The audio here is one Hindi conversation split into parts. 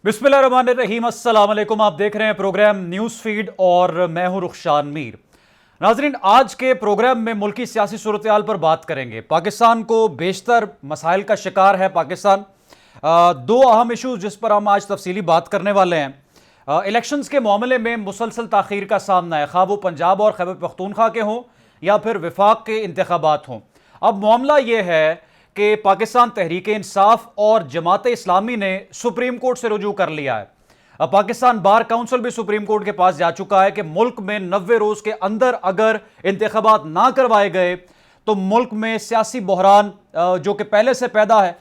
बिस्मिल्लाहिर्रहमानिर्रहीम। अस्सलाम वालेकुम। आप देख रहे हैं प्रोग्राम न्यूज़ फीड और मैं हूं रुखशान मीर। नाजरीन, आज के प्रोग्राम में मुल्की सियासी सूरत-ए-हाल पर बात करेंगे। पाकिस्तान को बेशतर मसाइल का शिकार है पाकिस्तान। दो अहम इशूज़ जिस पर हम आज तफसीली बात करने वाले हैं। इलेक्शंस के मामले में मुसलसल ताख़ीर का सामना है, खा वो पंजाब और खैबर पख्तूनख्वा के हों या फिर विफाक के इंतखाबात हों। अब मामला यह है कि पाकिस्तान तहरीक इंसाफ और जमात इस्लामी ने सुप्रीम कोर्ट से रुजू कर लिया है। अब पाकिस्तान बार काउंसिल भी सुप्रीम कोर्ट के पास जा चुका है कि मुल्क में 90 रोज के अंदर अगर इंतखाबात ना करवाए गए तो मुल्क में सियासी बहरान जो कि पहले से पैदा है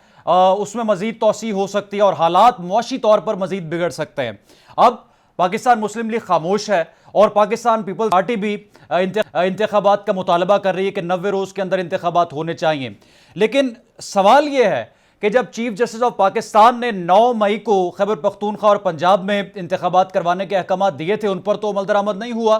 उसमें मजीद तोसी हो सकती है और हालात मुआशी तौर पर मजीद बिगड़ सकते हैं। अब पाकिस्तान मुस्लिम लीग खामोश है और पाकिस्तान पीपल्स पार्टी भी इंतखाबात का मुतालबा कर रही है कि 90 रोज के अंदर इंतखाबात होने चाहिए। लेकिन सवाल यह है कि जब चीफ जस्टिस ऑफ पाकिस्तान ने 9 मई को खैबर पख्तूनख्वा और पंजाब में इंतखाबात करवाने के अहकाम दिए थे, उन पर तो अमल दरामद नहीं हुआ,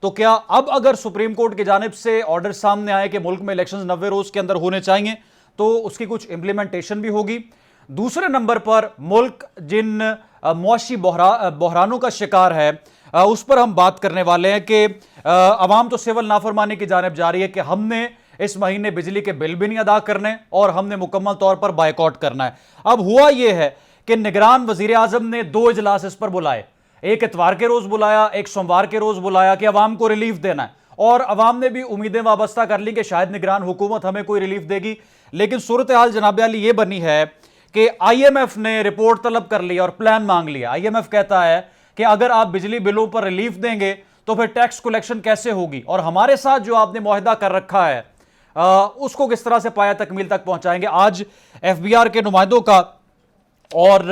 तो क्या अब अगर सुप्रीम कोर्ट की जानिब से ऑर्डर सामने आए कि मुल्क में इलेक्शन 90 रोज के अंदर होने चाहिए तो उसकी कुछ इंप्लीमेंटेशन भी होगी। दूसरे नंबर पर मुल्क जिन मुआशी बहरानों का शिकार है उस पर हम बात करने वाले हैं कि अवाम तो सिविल नाफरमानी की जानिब जा रही है कि हमने इस महीने बिजली के बिल भी नहीं अदा करने और हमने मुकम्मल तौर पर बायकॉट करना है। अब हुआ यह है कि निगरान वजीर आजम ने 2 इजलास इस पर बुलाए, एक इतवार के रोज बुलाया, एक सोमवार के रोज बुलाया कि अवाम को रिलीफ देना है और अवाम ने भी उम्मीदें वाबस्ता कर ली कि शायद निगरान हुकूमत हमें कोई रिलीफ देगी। लेकिन सूरत हाल जनाब अली ये बनी है कि IMF ने रिपोर्ट तलब कर ली और प्लान मांग लिया। IMF कहता है कि अगर आप बिजली बिलों पर रिलीफ देंगे तो फिर टैक्स कलेक्शन कैसे होगी और हमारे साथ जो आपने मुआहदा कर रखा है उसको किस तरह से पाया तकमील तक पहुंचाएंगे। आज FBR के नुमाइंदों का और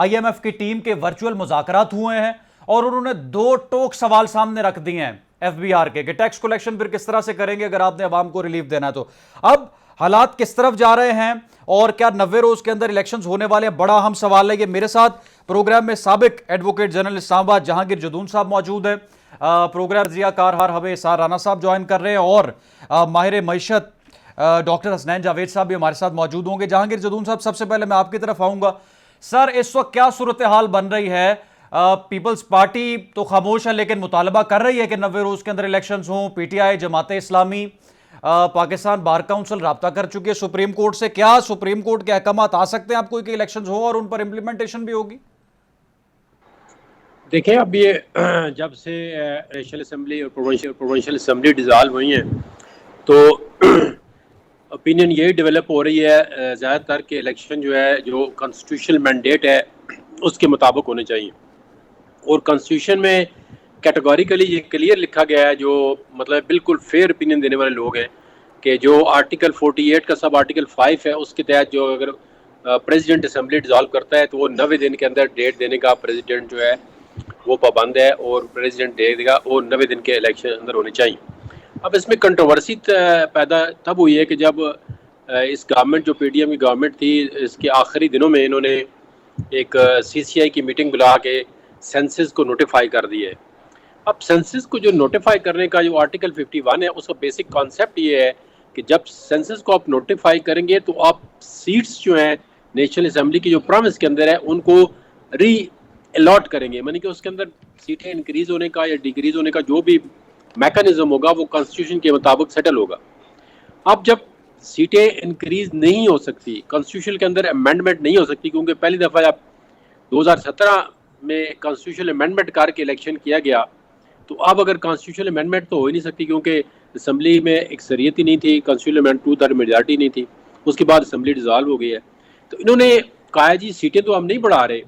IMF की टीम के वर्चुअल मुज़ाकरात हुए हैं और उन्होंने 2 टोक सवाल सामने रख दिए हैं FBR के कि टैक्स कलेक्शन फिर किस तरह से करेंगे अगर आपने अवाम को रिलीफ देना है तो। अब हालात किस तरफ जा रहे हैं और क्या 90 रोज के अंदर इलेक्शंस होने वाले हैं, बड़ा अहम सवाल है। ये मेरे साथ प्रोग्राम में साबिक एडवोकेट जनरल इस्लामाबाद जहांगीर जदून साहब मौजूद है, प्रोग्राम जियाकार हमें सार राना साहब ज्वाइन कर रहे हैं और माहिर मईशत डॉक्टर हसनैन जावेद साहब भी हमारे साथ मौजूद होंगे। जहांगीर जदून साहब, सबसे पहले मैं आपकी तरफ आऊंगा। सर, इस वक्त क्या सूरत हाल बन रही है? पीपल्स पार्टी तो खामोश है लेकिन मुतालबा कर रही है कि 90 रोज के अंदर इलेक्शंस हों। PTI, Jamaat Islami, Pakistan bar council राब्ता कर चुकी है सुप्रीम कोर्ट से। क्या सुप्रीम कोर्ट के अहकाम आ सकते हैं आपको कि इलेक्शंस हो और उन पर इंप्लीमेंटेशन भी होगी? देखिए, अब ये जब से नेशनल असेंबली और प्रोविंशियल असेंबली डिज़ाल्व हुई हैं तो ओपिनियन यही डेवलप हो रही है ज़्यादातर कि इलेक्शन जो है, जो कॉन्स्टिट्यूशनल मैंडेट है उसके मुताबिक होने चाहिए। और कॉन्स्टिट्यूशन में कैटेगोरिकली ये क्लियर लिखा गया है, जो मतलब बिल्कुल फेयर ओपिनियन देने वाले लोग हैं, कि जो आर्टिकल 48 का सब आर्टिकल 5 है उसके तहत जो अगर प्रेसिडेंट असेंबली डिज़ॉल्व करता है तो वो 90 दिन के अंदर डेट देने का प्रेसिडेंट जो है वो पाबंद है और प्रेसिडेंट दे देगा और 90 दिन के इलेक्शन अंदर होने चाहिए। अब इसमें कंट्रोवर्सी पैदा तब हुई है कि जब इस गवर्नमेंट, जो PDM की गवर्नमेंट थी, इसके आखिरी दिनों में इन्होंने एक CCI की मीटिंग बुला के सेंसस को नोटिफाई कर दिया है। अब सेंसस को जो नोटिफाई करने का जो आर्टिकल 51 है उसका बेसिक कॉन्सेप्ट ये है कि जब सेंसस को आप नोटिफाई करेंगे तो आप सीट्स जो हैं नेशनल असेंबली की जो प्रॉमिस के अंदर है उनको री अलॉट करेंगे, यानी कि उसके अंदर सीटें इंक्रीज होने का या डिक्रीज होने का जो भी मैकेनिज्म होगा वो कॉन्स्टिट्यूशन के मुताबिक सेटल होगा। अब जब सीटें इंक्रीज नहीं हो सकती, कॉन्स्टिट्यूशन के अंदर अमेंडमेंट नहीं हो सकती, क्योंकि पहली दफ़ा जब 2017 में कॉन्स्टिट्यूशन अमेंडमेंट करके इलेक्शन किया गया तो अब अगर कॉन्स्टिट्यूशन अमेंडमेंट तो हो ही नहीं सकती क्योंकि असम्बली में अक्सरियत ही नहीं थी, कॉन्स्टिट्यूशन अमेंडमेंट 2/3 मेजॉरिटी नहीं थी। उसके बाद असम्बली डिज़ॉल्व हो गई है तो इन्होंने कहा जी सीटें तो हम नहीं बढ़ा रहे,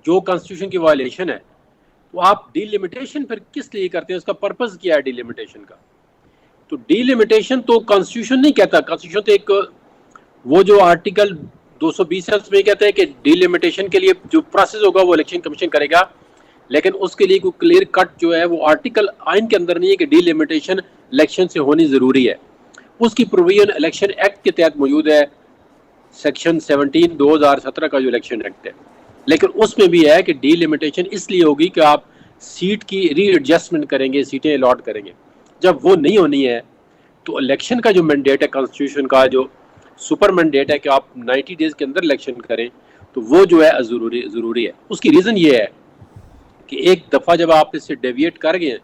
जो कॉन्स्टिट्यूशन की वायलेशन है, तो आप डीलिमिटेशन फिर किस लिए करते हैं? उसका पर्पस क्या है डीलिमिटेशन का? तो डीलिमिटेशन तो कॉन्स्टिट्यूशन नहीं कहता। कॉन्स्टिट्यूशन तो एक वो जो आर्टिकल 220 है उसमें कहता है कि डीलिमिटेशन के लिए जो प्रोसेस होगा वो इलेक्शन कमीशन करेगा, लेकिन उसके लिए कोई क्लियर कट जो है वो आर्टिकल आइन के अंदर नहीं है कि डीलिमिटेशन इलेक्शन से होनी ज़रूरी है। उसकी प्रोविजन इलेक्शन एक्ट के तहत मौजूद है, सेक्शन 17 2017 का जो इलेक्शन एक्ट है, लेकिन उसमें भी है कि डीलिमिटेशन इसलिए होगी कि आप सीट की रीएडजस्टमेंट करेंगे, सीटें अलॉट करेंगे। जब वो नहीं होनी है तो इलेक्शन का जो मैंडेट है, कॉन्स्टिट्यूशन का जो सुपर मैंडेट है कि आप 90 डेज के अंदर इलेक्शन करें, तो वो जो है ज़रूरी है। उसकी रीज़न ये है कि एक दफ़ा जब आप इससे डेविएट कर गए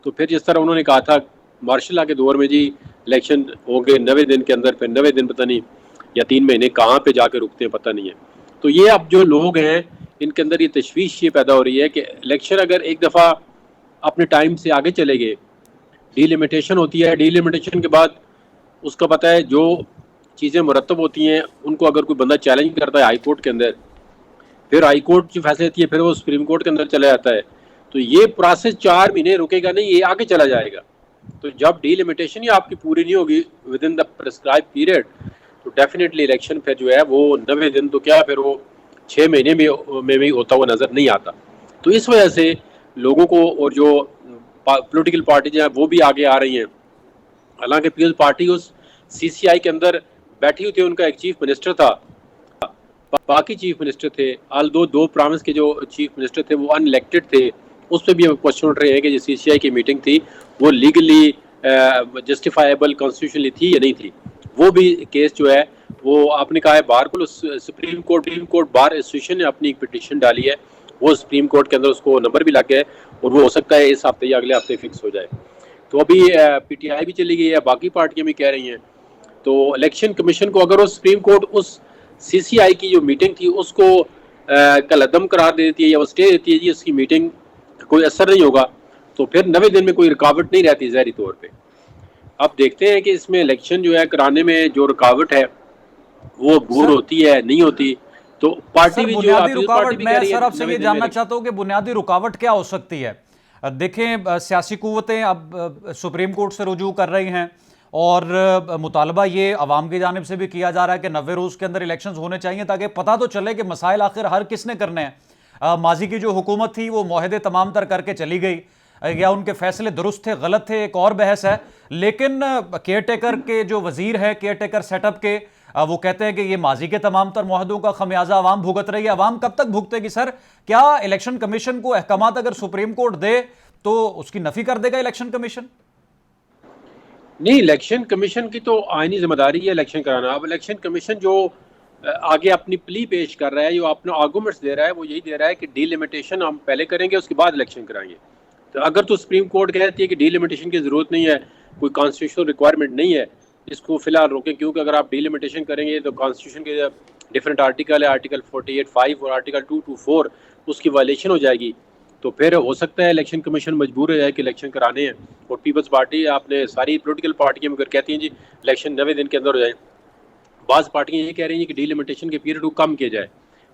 तो फिर जिस तरह उन्होंने कहा था मार्शल लॉ के दौर में जी इलेक्शन होंगे 90 दिन के अंदर, फिर 90 दिन पता नहीं या 3 महीने कहाँ पे जाके रुकते हैं पता नहीं है। तो ये अब जो लोग हैं इनके अंदर ये तशवीश ये पैदा हो रही है कि इलेक्शन अगर एक दफ़ा अपने टाइम से आगे चले गए, डीलिमिटेशन होती है, डीलिमिटेशन के बाद उसका पता है जो चीज़ें मुरतब होती हैं उनको अगर कोई बंदा चैलेंज करता है हाई कोर्ट के अंदर, फिर हाई कोर्ट जो फैसले देती है फिर वो सुप्रीम कोर्ट के अंदर चला जाता है, तो ये प्रोसेस 4 महीने रुकेगा नहीं, ये आगे चला जाएगा। तो जब डीलिमिटेशन ही आपकी पूरी नहीं होगी with in the prescribe period, तो डेफिनेटली इलेक्शन फिर जो है वो 90 दिन तो क्या, फिर वो 6 महीने में भी होता हुआ नज़र नहीं आता। तो इस वजह से लोगों को, और जो पोलिटिकल पार्टीज हैं वो भी आगे आ रही हैं। हालांकि पीपल्स पार्टी उस सीसीआई के अंदर बैठी हुई थी, उनका एक चीफ मिनिस्टर था, बाकी चीफ मिनिस्टर थे, आल दो प्राविंस के जो चीफ मिनिस्टर थे वो अनइलेक्टेड थे। उस पर भी हम क्वेश्चन उठ रहे हैं कि जो सीसीआई की मीटिंग थी वो लीगली जस्टिफाइबल कॉन्स्टिट्यूशनली थी या नहीं थी। वो भी केस जो है वो आपने कहा है बार को सुप्रीम कोर्ट बार एसोसिएशन ने अपनी एक पिटीशन डाली है, वो सुप्रीम कोर्ट के अंदर उसको नंबर भी लग गया है और वो हो सकता है इस हफ्ते या अगले हफ्ते फिक्स हो जाए। तो अभी पीटीआई भी चली गई है, बाकी पार्टियां भी कह रही हैं। तो इलेक्शन कमीशन को अगर वो सुप्रीम कोर्ट उस सीसीआई की जो मीटिंग थी उसको कलअदम करार दे देती है या वो स्टे देती है जी उसकी मीटिंग कोई असर नहीं होगा, तो फिर 90 दिन में कोई रुकावट नहीं रहती ज़ाहिरी तौर पे। अब देखते हैं कि इसमें इलेक्शन जो है कराने में जो रुकावट है वो दूर होती है नहीं होती। तो पार्टी भी जो बुनियादी रुकावट, पार्टी भी मैं कह रही है सर आपसे ये 90 दिन जानना में। चाहता हूं कि बुनियादी रुकावट क्या हो सकती है। देखें, सियासी कुव्वतें अब सुप्रीम कोर्ट से रुजू कर रही हैं और मुतालबा ये अवाम की जानिब से भी किया जा रहा है कि 90 रोज़ के अंदर इलेक्शंस होने चाहिए ताकि पता तो चले कि मसाइल आखिर हर किसने करने हैं। माजी की जो हुकूमत थी वो मुआहदे तमाम तर करके चली गई, या उनके फैसले दुरुस्त थे गलत थे एक और बहस है, लेकिन केयर टेकर के जो वजीर है केयर टेकर सेटअप के, वो कहते हैं कि ये माजी के तमाम तर मुआहदों का खमियाजा अवाम भुगत रही है। अवाम कब तक भुगतेगी सर? क्या इलेक्शन कमीशन को अहकामात अगर सुप्रीम कोर्ट दे तो उसकी नफी कर देगा इलेक्शन कमीशन? नहीं, इलेक्शन कमीशन की तो आईनी जिम्मेदारी है इलेक्शन कराना। अब इलेक्शन कमीशन जो आगे अपनी प्ली पेश कर रहा है, जो अपना आर्गूमेंट्स दे रहा है, वो यही दे रहा है कि डीलिमिटेशन हम पहले करेंगे उसके बाद इलेक्शन कराएंगे। तो अगर तो सुप्रीम कोर्ट कहती है कि डीलिमिटेशन की ज़रूरत नहीं है, कोई कॉन्स्टिट्यूशनल रिक्वायरमेंट नहीं है, इसको फिलहाल रोकें, क्योंकि अगर आप डीलिमिटेशन करेंगे तो कॉन्स्टिट्यूशन के डिफरेंट आर्टिकल है, आर्टिकल 48(5) और आर्टिकल 224, उसकी वायलेशन हो जाएगी। तो फिर हो सकता है इलेक्शन कमीशन मजबूर हो जाए कि इलेक्शन कराने हैं। और पीपल्स पार्टी, आपने सारी पोलिटिकल पार्टियां अगर कहती हैं जी इलेक्शन 90 दिन के अंदर हो जाए, बाज़ पार्टियां ये कह रही हैं कि डीलिमिटेशन के पीरियड को कम किया जाए,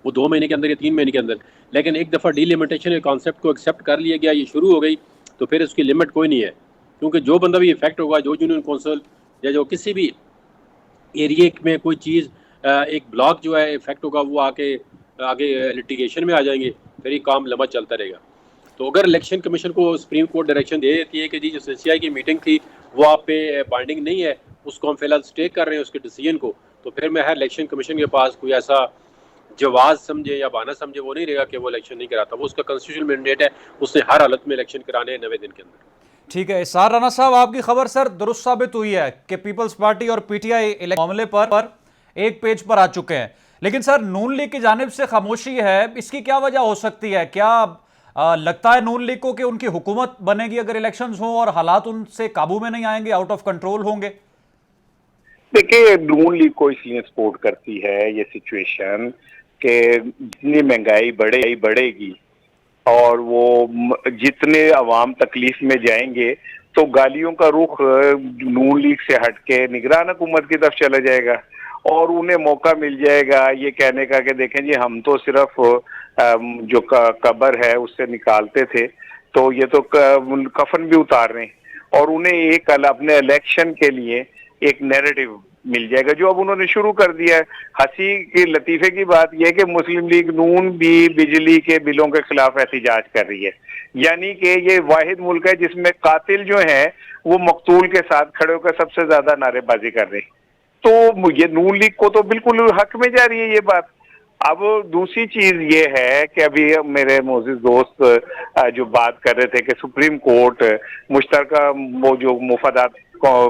वो 2 महीने के अंदर या 3 महीने के अंदर। लेकिन एक दफ़ा डीलिमिटेशन के कॉन्सेप्ट को एक्सेप्ट कर लिया गया, ये शुरू हो गई, तो फिर उसकी लिमिट कोई नहीं है। क्योंकि जो बंदा भी इफेक्ट होगा, जो यूनियन कौंसिल या जो किसी भी एरिए में कोई चीज़, एक ब्लॉक जो है इफेक्ट होगा, वो आगे लिटिगेशन में आ जाएंगे, फिर ये काम लंबा चलता रहेगा। तो अगर इलेक्शन कमीशन को सुप्रीम कोर्ट डायरेक्शन दे देती है कि जी जो सीसीआई की मीटिंग थी वो आप पे बाइंडिंग नहीं है, उसको हम फिलहाल स्टे कर रहे हैं उसके डिसीजन को, तो फिर मैं हर इलेक्शन कमीशन के पास कोई ऐसा जवाब समझे या बहाना समझे वो नहीं रहेगा कि वो इलेक्शन नहीं कराता। वो उसका कॉन्स्टिट्यूशनल मैंडेट है, उसने हर हालत में इलेक्शन कराने हैं 90 दिन के अंदर। ठीक है इसार राना साहब, आपकी खबर सर दुरुस्त साबित हुई है कि पीपल्स पार्टी और पीटीआई मामले पर एक पेज पर आ चुके हैं, लेकिन सर नून लीग की जानिब से खामोशी है, इसकी क्या वजह हो सकती है? क्या लगता है नून लीग को कि उनकी हुकूमत बनेगी अगर इलेक्शंस हो और हालात उनसे काबू में नहीं आएंगे, आउट ऑफ कंट्रोल होंगे? देखिए, नून लीग को इसलिए सपोर्ट करती है ये सिचुएशन कि जितनी महंगाई बढ़ेगी और वो जितने अवाम तकलीफ में जाएंगे तो गालियों का रुख नून लीग से हटके निगरान हुकूमत की तरफ चला जाएगा और उन्हें मौका मिल जाएगा ये कहने का कि देखें जी हम तो सिर्फ जो कब्र है उससे निकालते थे, तो ये तो कफन भी उतार रहे हैं। और उन्हें एक अपने इलेक्शन के लिए एक नैरेटिव मिल जाएगा जो अब उन्होंने शुरू कर दिया है। हंसी की लतीफे की बात यह है कि मुस्लिम लीग नून भी बिजली के बिलों के खिलाफ एहतजाज कर रही है, यानी कि ये वाहिद मुल्क है जिसमें कातिल जो है वो मकतूल के साथ खड़े होकर सबसे ज्यादा नारेबाजी कर रहे हैं। तो ये नून लीग को तो बिल्कुल हक में जा रही है ये बात। अब दूसरी चीज ये है कि अभी मेरे मोअज़्ज़िज़ दोस्त जो बात कर रहे थे कि सुप्रीम कोर्ट मुश्तरका वो जो मुफादात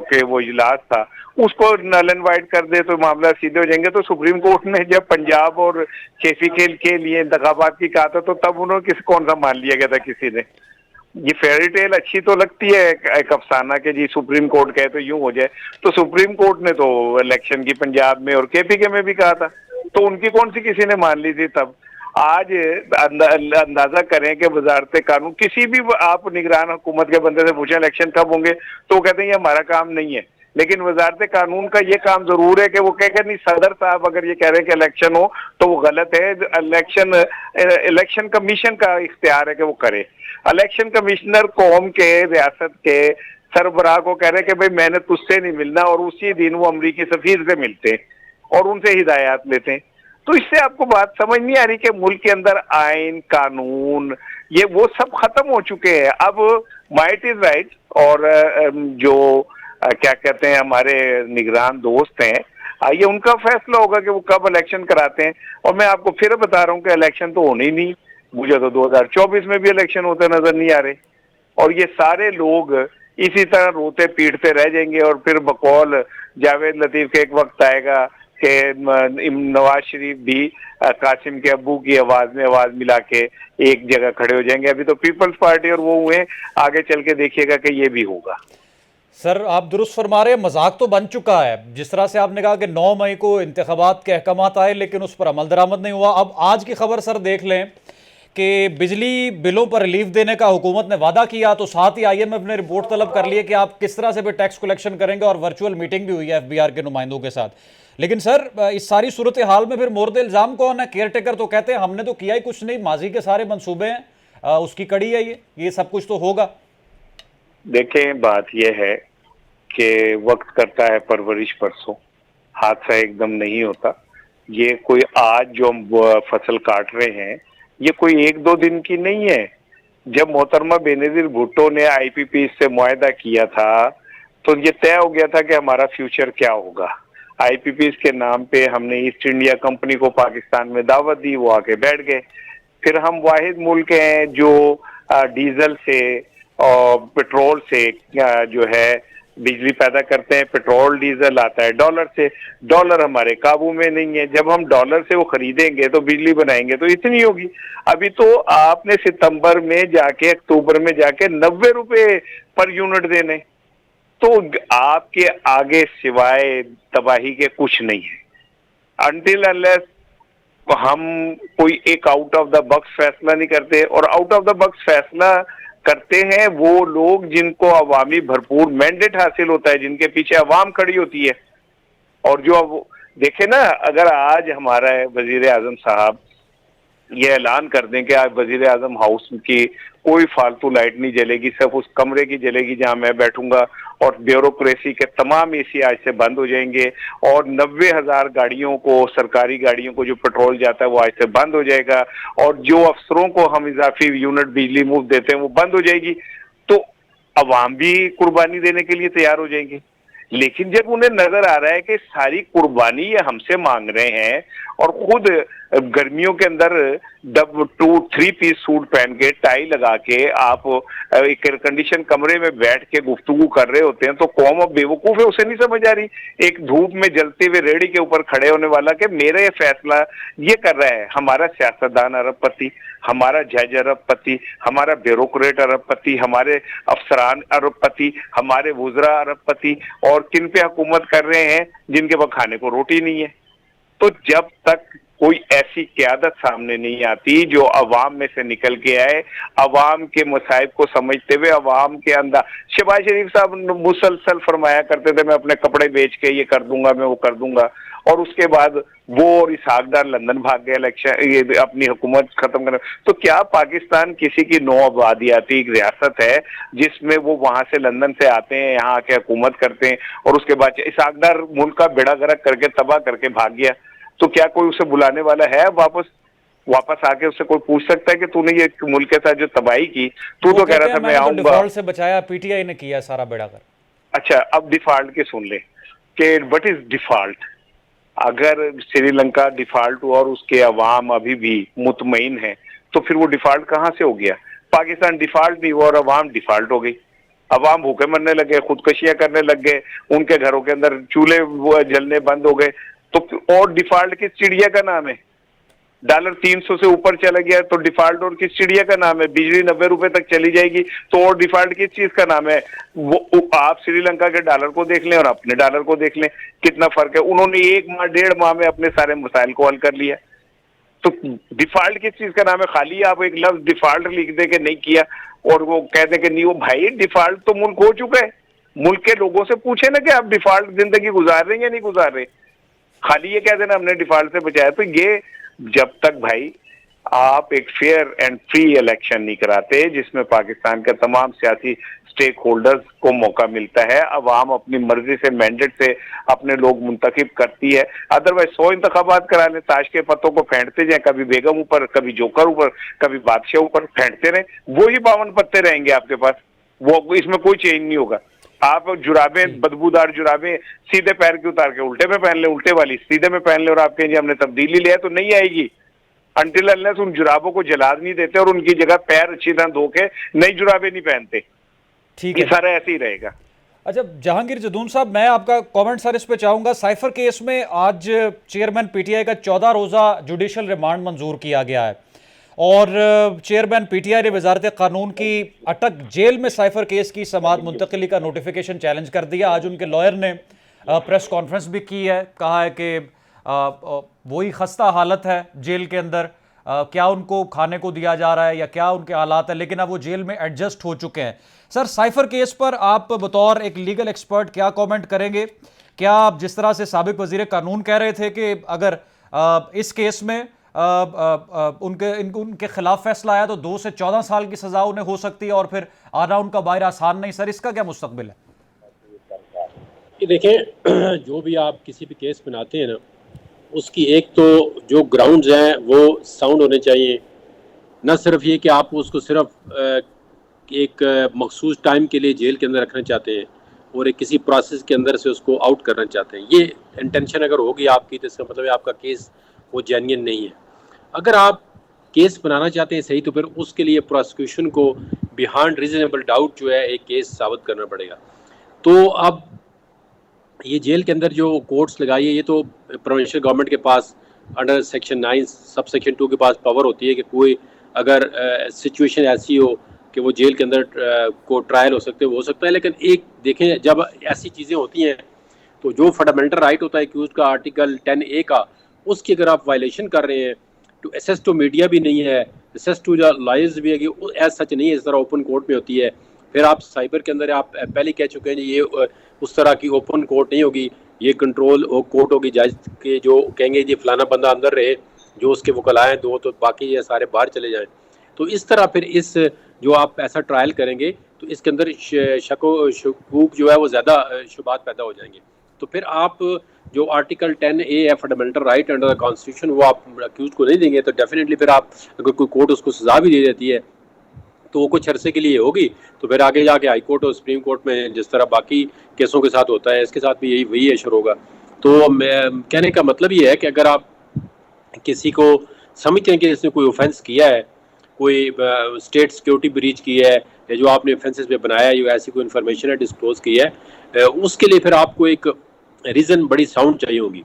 के वो इजलास था उसको नल एंड वाइड कर दे तो मामला सीधे हो जाएंगे। तो सुप्रीम कोर्ट ने जब पंजाब और केसी के लिए इंतखाबात की कहा था तो तब उन्होंने कौन सा मान लिया गया था किसी ने? ये फेयरी टेल अच्छी तो लगती है एक अफसाना के जी सुप्रीम कोर्ट कहे तो यूं हो जाए। तो सुप्रीम कोर्ट ने तो इलेक्शन की पंजाब में और केपीके में भी कहा था, तो उनकी कौन सी किसी ने मान ली थी तब? आज अंदाजा करें कि वजारत कानून किसी भी आप निगरान हुकूमत के बंदे से पूछें इलेक्शन कब होंगे तो वो कहते हैं ये हमारा काम नहीं है। लेकिन वजारत कानून का ये काम जरूर है कि वो कहेगा नहीं सदर साहब अगर ये कह रहे हैं कि इलेक्शन हो तो वो गलत है। इलेक्शन कमीशन का इख्तियार है कि वो करे। इलेक्शन कमिश्नर कौम के रियासत के सरबराह को कह रहे हैं कि भाई मैंने तुझसे नहीं मिलना और उसी दिन वो अमरीकी सफीर से मिलते हैं और उनसे हिदायत लेते हैं। तो इससे आपको बात समझ नहीं आ रही कि मुल्क के अंदर आइन कानून ये वो सब खत्म हो चुके हैं। अब माइट इज राइट और जो क्या कहते हैं हमारे निगरान दोस्त हैं ये उनका फैसला होगा कि वो कब इलेक्शन कराते हैं। और मैं आपको फिर बता रहा हूँ कि इलेक्शन तो होने ही नहीं, मुझे तो 2024 में भी इलेक्शन होते नजर नहीं आ रहे और ये सारे लोग इसी तरह रोते पीटते रह जाएंगे। और फिर बकौल जावेद लतीफ के एक वक्त आएगा कि नवाज शरीफ भी कासिम के अब्बू की आवाज में आवाज मिला के एक जगह खड़े हो जाएंगे। अभी तो पीपल्स पार्टी और वो हुए, आगे चल के देखिएगा कि ये भी होगा। सर आप दुरुस्त फरमा रहे हैं, मजाक तो बन चुका है। जिस तरह से आपने कहा कि 9 मई को इंतखाबात के अहकामात आए लेकिन उस पर अमल दरामद नहीं हुआ। अब आज की खबर सर देख लें कि बिजली बिलों पर रिलीफ देने का हुकूमत ने वादा किया, तो साथ ही IMF ने रिपोर्ट तलब कर ली है कि आप किस तरह से भी टैक्स कलेक्शन करेंगे और वर्चुअल मीटिंग भी हुई है FBR के नुमाइंदों के साथ। लेकिन सर इस सारी सूरत हाल में फिर मोर्द इल्ज़ाम कौन है? केयर टेकर तो कहते हैं हमने तो किया ही कुछ नहीं, माजी के सारे मंसूबे हैं, उसकी कड़ी है ये सब कुछ तो होगा। देखें बात यह है कि वक्त करता है परवरिश परसों, हादसा एकदम नहीं होता। ये कोई आज जो हम फसल काट रहे हैं ये कोई 1-2 दिन की नहीं है। जब मोहतरमा बेनजीर भुट्टो ने IPP से मुआहदा किया था तो ये तय हो गया था कि हमारा फ्यूचर क्या होगा। IPP के नाम पे हमने ईस्ट इंडिया कंपनी को पाकिस्तान में दावत दी, वो आके बैठ गए। फिर हम वाहिद मुल्क हैं जो डीजल से और पेट्रोल से जो है बिजली पैदा करते हैं। पेट्रोल डीजल आता है डॉलर से, डॉलर हमारे काबू में नहीं है। जब हम डॉलर से वो खरीदेंगे तो बिजली बनाएंगे तो इतनी होगी। अभी तो आपने सितंबर में जाके अक्टूबर में जाके 90 रुपए पर यूनिट देने, तो आपके आगे सिवाय तबाही के कुछ नहीं है। अनटिल अनलेस हम कोई एक आउट ऑफ द बॉक्स फैसला नहीं करते, और आउट ऑफ द बॉक्स फैसला करते हैं वो लोग जिनको अवामी भरपूर मैंडेट हासिल होता है, जिनके पीछे अवाम खड़ी होती है। और जो अब देखे ना, अगर आज हमारा वजीर आजम साहब ये ऐलान कर दें कि आज वजीर आजम हाउस की कोई फालतू लाइट नहीं जलेगी, सिर्फ उस कमरे की जलेगी जहां मैं बैठूंगा, और ब्यूरोक्रेसी के तमाम AC आज से बंद हो जाएंगे, और 90,000 गाड़ियों को, सरकारी गाड़ियों को जो पेट्रोल जाता है वो आज से बंद हो जाएगा, और जो अफसरों को हम इजाफी यूनिट बिजली मुफ्त देते हैं वो बंद हो जाएगी, तो अवाम भी कुर्बानी देने के लिए तैयार हो जाएंगे। लेकिन जब उन्हें नजर आ रहा है कि सारी कुर्बानी ये हमसे मांग रहे हैं और खुद गर्मियों के अंदर 3 पीस सूट पहन के टाई लगा के आप एक एयर कंडीशन कमरे में बैठ के गुफ्तगू कर रहे होते हैं, तो कौम अब बेवकूफ है, उसे नहीं समझ आ रही। एक धूप में जलते हुए रेहड़ी के ऊपर खड़े होने वाला कि मेरा ये फैसला ये कर रहा है हमारा सियासतदान अरबपति, हमारा जज अरबपति, हमारा ब्यूरोक्रेट अरबपति, हमारे अफसरान अरबपति, हमारे वुजरा अरबपति, और किन पे हुकूमत कर रहे हैं जिनके पास खाने को रोटी नहीं है। तो जब तक कोई ऐसी क़यादत सामने नहीं आती जो अवाम में से निकल के आए, अवाम के मसाइब को समझते हुए अवाम के अंदर, शहबाज शरीफ साहब मुसलसल फरमाया करते थे मैं अपने कपड़े बेच के ये कर दूंगा, मैं वो कर दूंगा, और उसके बाद वो और इसहाक डार लंदन भाग गए इलेक्शन ये अपनी हुकूमत खत्म करने। तो क्या पाकिस्तान किसी की नौ आबादियाती रियासत है जिसमें वो वहां से लंदन से आते हैं, यहाँ आके हुकूमत करते हैं, और उसके बाद इसहाक डार मुल्क का बेड़ा गर्क करके तबाह करके भाग गया? तो क्या कोई उसे बुलाने वाला है? वापस आके उससे कोई पूछ सकता है कि तूने ये मुल्क के साथ जो तबाही की, तू तो कह रहा था मैं आऊंगा। डिफॉल्ट से बचाया, PTI ने किया सारा बेड़ा गर्क। अच्छा, अब डिफॉल्ट के सुन ले कि व्हाट इज डिफॉल्ट। अगर श्रीलंका डिफॉल्ट हुआ और उसके अवाम अभी भी मुतमईन है, तो फिर वो डिफॉल्ट कहां से हो गया? पाकिस्तान डिफॉल्ट नहीं हुआ और अवाम डिफॉल्ट हो गई। अवाम भूखे मरने लगे, खुदकुशियां करने लग गए, उनके घरों के अंदर चूल्हे वो जलने बंद हो गए। तो और डिफॉल्ट किस चिड़िया का नाम है? डॉलर 300 से ऊपर चला गया तो डिफॉल्ट और किस चिड़िया का नाम है? बिजली 90 रुपए तक चली जाएगी तो और डिफॉल्ट किस चीज का नाम है? वो आप श्रीलंका के डॉलर को देख लें और अपने डॉलर को देख लें, कितना फर्क है। उन्होंने 1 माह 1.5 माह में अपने सारे मसाइल को हल कर लिया। तो डिफॉल्ट किस चीज का नाम है? खाली आप एक लफ्ज डिफॉल्ट लिख दे के नहीं किया और वो कह दे कि नहीं, वो भाई डिफॉल्ट तो मुल्क हो चुका है। मुल्क के लोगों से पूछे ना कि आप डिफॉल्ट जिंदगी गुजार रहे हैं या नहीं गुजार रहे। खाली ये कह देना हमने डिफॉल्ट से बचाया। तो ये जब तक भाई आप एक फेयर एंड फ्री इलेक्शन नहीं कराते जिसमें पाकिस्तान के तमाम सियासी स्टेक होल्डर्स को मौका मिलता है, अवाम अपनी मर्जी से मैंडेट से अपने लोग मुंतखब करती है, अदरवाइज 100 इंतखाबात करा लें, ताश के पत्तों को फेंटते जाए, कभी बेगम ऊपर, कभी जोकर ऊपर, कभी बादशाह ऊपर फेंटते रहे, वो ही 52 पत्ते रहेंगे आपके पास। वो इसमें कोई चेंज नहीं होगा। आप जुराबें, बदबूदार जुराबें सीधे पैर के उतार के उल्टे में पहन ले, उल्टे वाली सीधे में पहन ले और आप कहेंगे हमने तब्दीली लिया, तो नहीं आएगी अनटिल अनलेस उन जुराबों को जला नहीं देते और उनकी जगह पैर अच्छी तरह धो के नई जुराबें नहीं पहनते। ठीक ये है, सारा ऐसे ही रहेगा। अच्छा जहांगीर जदून साहब, मैं आपका कमेंट सर इस पे चाहूंगा। साइफर केस में आज चेयरमैन पीटीआई का 14 रोजा जुडिशल रिमांड मंजूर किया गया है और चेयरमैन पीटीआई ने वजारत कानून की अटक जेल में साइफर केस की समाअत मुंतकली का नोटिफिकेशन चैलेंज कर दिया। आज उनके लॉयर ने प्रेस कॉन्फ्रेंस भी की है, कहा है कि वही खस्ता हालत है जेल के अंदर, क्या उनको खाने को दिया जा रहा है या क्या उनके हालात है, लेकिन अब वो जेल में एडजस्ट हो चुके हैं। सर, साइफर केस पर आप बतौर एक लीगल एक्सपर्ट क्या कमेंट करेंगे? क्या आप जिस तरह से साबिक वजीर कानून कह रहे थे कि अगर इस केस में उनके खिलाफ फैसला आया तो 2 से 14 साल की सजा उन्हें हो सकती है और फिर आना उनका बाहर आसान नहीं, सर इसका क्या मुस्तकबिल है? ये देखें, जो भी आप किसी भी केस बनाते हैं ना, उसकी एक तो जो ग्राउंड्स हैं वो साउंड होने चाहिए। न सिर्फ ये कि आप उसको सिर्फ एक मखसूस टाइम के लिए जेल के अंदर रखना चाहते हैं और एक किसी प्रोसेस के अंदर से उसको आउट करना चाहते हैं, ये इंटेंशन अगर होगी आपकी तो इसका मतलब है आपका केस वो जेन्युइन नहीं है। अगर आप केस बनाना चाहते हैं सही, तो फिर उसके लिए प्रोसिक्यूशन को बिहाइंड रीजनेबल डाउट जो है एक केस साबित करना पड़ेगा। तो अब ये जेल के अंदर जो कोर्ट्स लगाई है, ये तो प्रोविंशियल गवर्नमेंट के पास अंडर सेक्शन 9 सब सेक्शन 2 के पास पावर होती है कि कोई अगर सिचुएशन ऐसी हो कि वो जेल के अंदर को ट्रायल हो सकते हो सकता है। लेकिन एक देखें, जब ऐसी चीज़ें होती हैं तो जो फंडामेंटल राइट होता है एक्यूज का आर्टिकल 10A का, उसकी अगर आप वायलेशन कर रहे हैं, टू एसेस टू मीडिया भी नहीं है, एसेस टू लॉयर्स भी है कि एज सच नहीं है, इस तरह ओपन कोर्ट में होती है। फिर आप साइबर के अंदर आप पहले कह चुके हैं ये उस तरह की ओपन कोर्ट नहीं होगी, ये कंट्रोल कोर्ट होगी। जज के जो कहेंगे ये फलाना बंदा अंदर रहे, जो उसके वकलाएँ 2 तो बाकी ये सारे बाहर चले जाएँ। तो इस तरह फिर इस जो आप ऐसा ट्रायल करेंगे तो इसके अंदर शकूक जो है वो ज़्यादा शुबात पैदा हो जाएंगे। तो फिर आप जो आर्टिकल 10A है fundamental right under the constitution, वो आप अक्यूज को नहीं देंगे। तो डेफिनेटली फिर आप अगर कोई कोर्ट उसको सजा भी दे देती है तो वो कुछ अरसे के लिए होगी, तो फिर आगे जाके हाई कोर्ट और सुप्रीम कोर्ट में जिस तरह बाकी केसों के साथ होता है, इसके साथ भी वही इशू होगा। तो कहने का मतलब ये है कि अगर आप किसी को समझते हैं कि इसने कोई ऑफेंस किया है, कोई स्टेट सिक्योरिटी ब्रीच की है, या जो आपने ऑफेंसेस पे बनाया है, या ऐसी कोई इन्फॉर्मेशन है डिस्क्लोज की है, उसके लिए फिर आपको एक रीज़न बड़ी साउंड चाहिए होगी।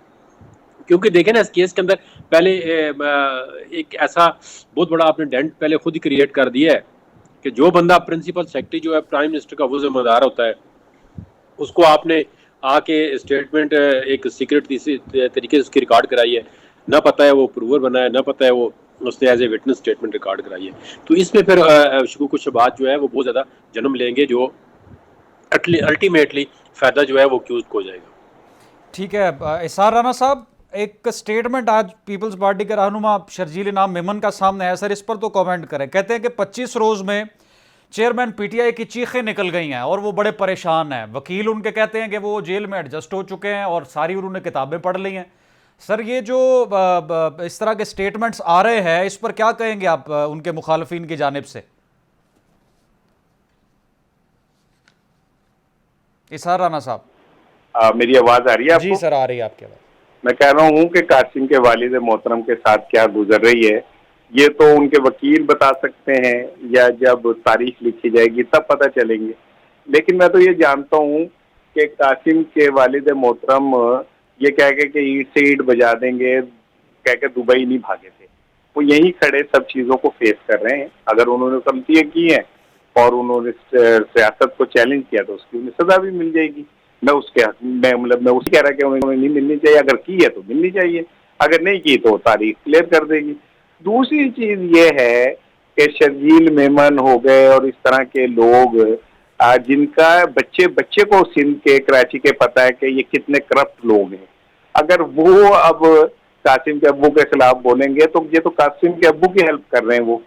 क्योंकि देखें ना, इस केस के अंदर पहले एक ऐसा बहुत बड़ा आपने डेंट पहले खुद ही क्रिएट कर दिया है कि जो बंदा प्रिंसिपल सेक्रेटरी जो है प्राइम मिनिस्टर का वो जिम्मेदार होता है, उसको आपने आके स्टेटमेंट एक सीक्रेट तरीके से उसकी रिकॉर्ड कराई है, ना पता है वो प्रूवर बना है, ना पता है वो उसने as a witness statement record कराई है। तो इसमें फिर शकूक शुबहात जो है वो बहुत ज़्यादा जन्म लेंगे, जो अल्टीमेटली फ़ायदा जो है वो एक्यूज़ को हो जाएगा। ठीक है इसार राना साहब, एक स्टेटमेंट आज पीपल्स पार्टी के रहनुमा शर्जील इनाम मेमन का सामने है, सर इस पर तो कमेंट करें। कहते हैं कि 25 रोज़ में चेयरमैन पीटीआई की चीखें निकल गई हैं और वो बड़े परेशान हैं। वकील उनके कहते हैं कि वो जेल में एडजस्ट हो चुके हैं और सारी उन्होंने किताबें पढ़ ली हैं। सर ये जो इस तरह के स्टेटमेंट्स आ रहे हैं, इस पर क्या कहेंगे आप उनके मुखालफिन की जानिब से? इसार राना साहब, मेरी आवाज आ रही है आपको? जी सर, आ रही है आपकी आवाज। मैं कह रहा हूँ कि कासिम के वालिद मोहतरम के साथ क्या गुजर रही है ये तो उनके वकील बता सकते हैं, या जब तारीख लिखी जाएगी तब पता चलेंगे। लेकिन मैं तो ये जानता हूँ कि कासिम के वालिद मोहतरम ये कह के कि ईंट से ईंट बजा देंगे कह के दुबई नहीं भागे थे। वो यहीं खड़े सब चीजों को फेस कर रहे हैं। अगर उन्होंने गलतियां की हैं और उन्होंने सियासत को चैलेंज किया तो उसकी उन्हें सजा भी मिल जाएगी। मैं उसके हक मैं मतलब मैं उसी कह रहा कि उन्हें नहीं मिलनी चाहिए, अगर की है तो मिलनी चाहिए, अगर नहीं की तो तारीख क्लियर कर देगी। दूसरी चीज ये है कि शर्जील मेमन हो गए और इस तरह के लोग जिनका बच्चे बच्चे को सिंध के कराची के पता है कि ये कितने करप्ट लोग हैं, अगर वो अब कासिम के अब्बू के खिलाफ बोलेंगे तो ये तो कासिम के अब्बू की हेल्प कर रहे हैं वो,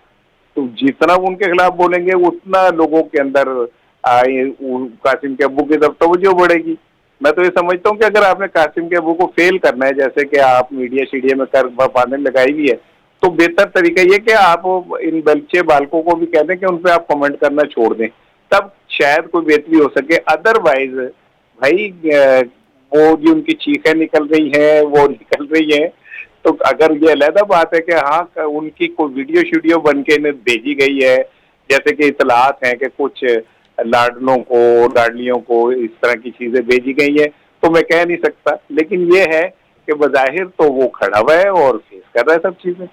तो जितना वो उनके खिलाफ बोलेंगे उतना लोगों के अंदर कासिम के अब्बू की तरफ तवज्जो बढ़ेगी। मैं तो ये समझता हूँ कि अगर आपने कासिम के अब्बू को फेल करना है, जैसे कि आप मीडिया शीडिया में कर पाने लगाई हुई है, तो बेहतर तरीका ये कि आप इन बच्चे बालकों को भी कह दें कि उन पर आप कमेंट करना छोड़ दें, तब शायद कोई बेहतरी हो सके। अदरवाइज भाई वो जो उनकी चीखें निकल रही हैं वो निकल रही हैं, तो अगर ये अलग बात है कि हाँ उनकी कोई वीडियो शीडियो बन के इन्हें भेजी गई है, जैसे कि इतलात हैं कि कुछ लाडलों को लाडलियों को इस तरह की चीजें भेजी गई है, तो मैं कह नहीं सकता, लेकिन ये है कि बज़ाहिर तो वो खड़ा हुआ है और फेस कर रहा है सब चीजें।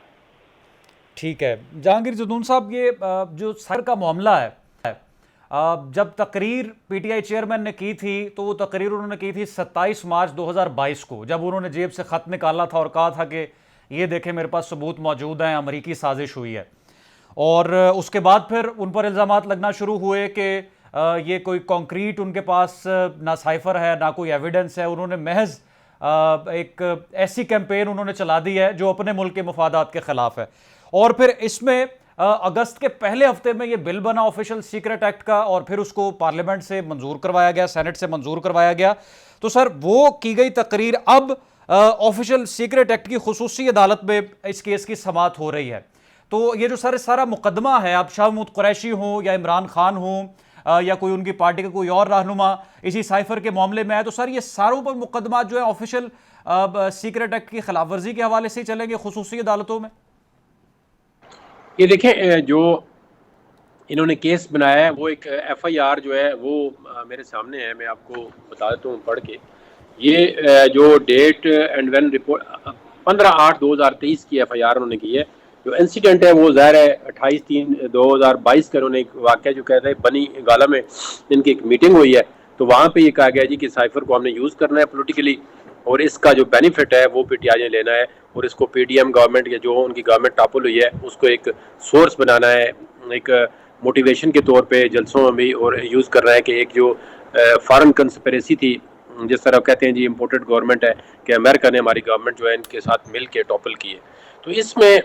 ठीक है जहांगीर जदून साहब, ये जो सर का मामला है, जब तकरीर पीटीआई चेयरमैन ने की थी तो वो तकरीर उन्होंने की थी 27 मार्च 2022 को, जब उन्होंने जेब से ख़त निकाला था और कहा था कि ये देखें मेरे पास सबूत मौजूद हैं, अमरीकी साजिश हुई है। और उसके बाद फिर उन पर इल्ज़ामात लगना शुरू हुए कि ये कोई कॉन्क्रीट उनके पास ना साइफर है ना कोई एविडेंस है। उन्होंने महज एक ऐसी कैंपेन उन्होंने चला दी है जो अपने मुल्क के मफादात के ख़िलाफ़ है। और फिर इसमें अगस्त के पहले हफ्ते में ये बिल बना ऑफिशियल सीक्रेट एक्ट का, और फिर उसको पार्लियामेंट से मंजूर करवाया गया, सेनेट से मंजूर करवाया गया। तो सर वो की गई तकरीर अब ऑफिशियल सीक्रेट एक्ट की खुसूसी अदालत में इस केस की समाअत हो रही है। तो ये जो सारा मुकदमा है, अब शाह महमूद कुरैशी हो या इमरान खान हो या कोई उनकी पार्टी का कोई और रहनुमा इसी साइफर के मामले में है, तो सर ये सारों पर मुकदमा जो है ऑफिशियल सीक्रेट एक्ट की खिलाफ वर्जी के हवाले से ही चलेंगे खुसूसी अदालतों में। ये देखें, जो इन्होंने केस बनाया है वो एक एफआईआर जो है वो मेरे सामने है, मैं आपको बता देता हूँ पढ़ के। ये जो डेट एंड व्हेन रिपोर्ट 15/8/2023 की एफआईआर उन्होंने की है। जो इंसिडेंट है वो ज़ाहिर है 28/3/2022 का उन्होंने एक वाक़या जो कहते हैं बनी गाला में इनकी एक मीटिंग हुई है, तो वहाँ पे ये कहा गया जी कि साइफर को हमने यूज़ करना है पोलिटिकली, और इसका जो बेनिफिट है वो पीटीआई ने लेना है, और इसको पीडीएम गवर्नमेंट या जो उनकी गवर्नमेंट टॉपल हुई है उसको एक सोर्स बनाना है, एक मोटिवेशन के तौर पे जलसों में भी, और यूज़ कर रहा है कि एक जो फॉरेन कंस्पिरेसी थी, जिस तरह कहते हैं जी इम्पोर्टेड गवर्नमेंट है कि अमेरिका ने हमारी गवर्नमेंट जो है इनके साथ मिल के टॉपल की है। तो इसमें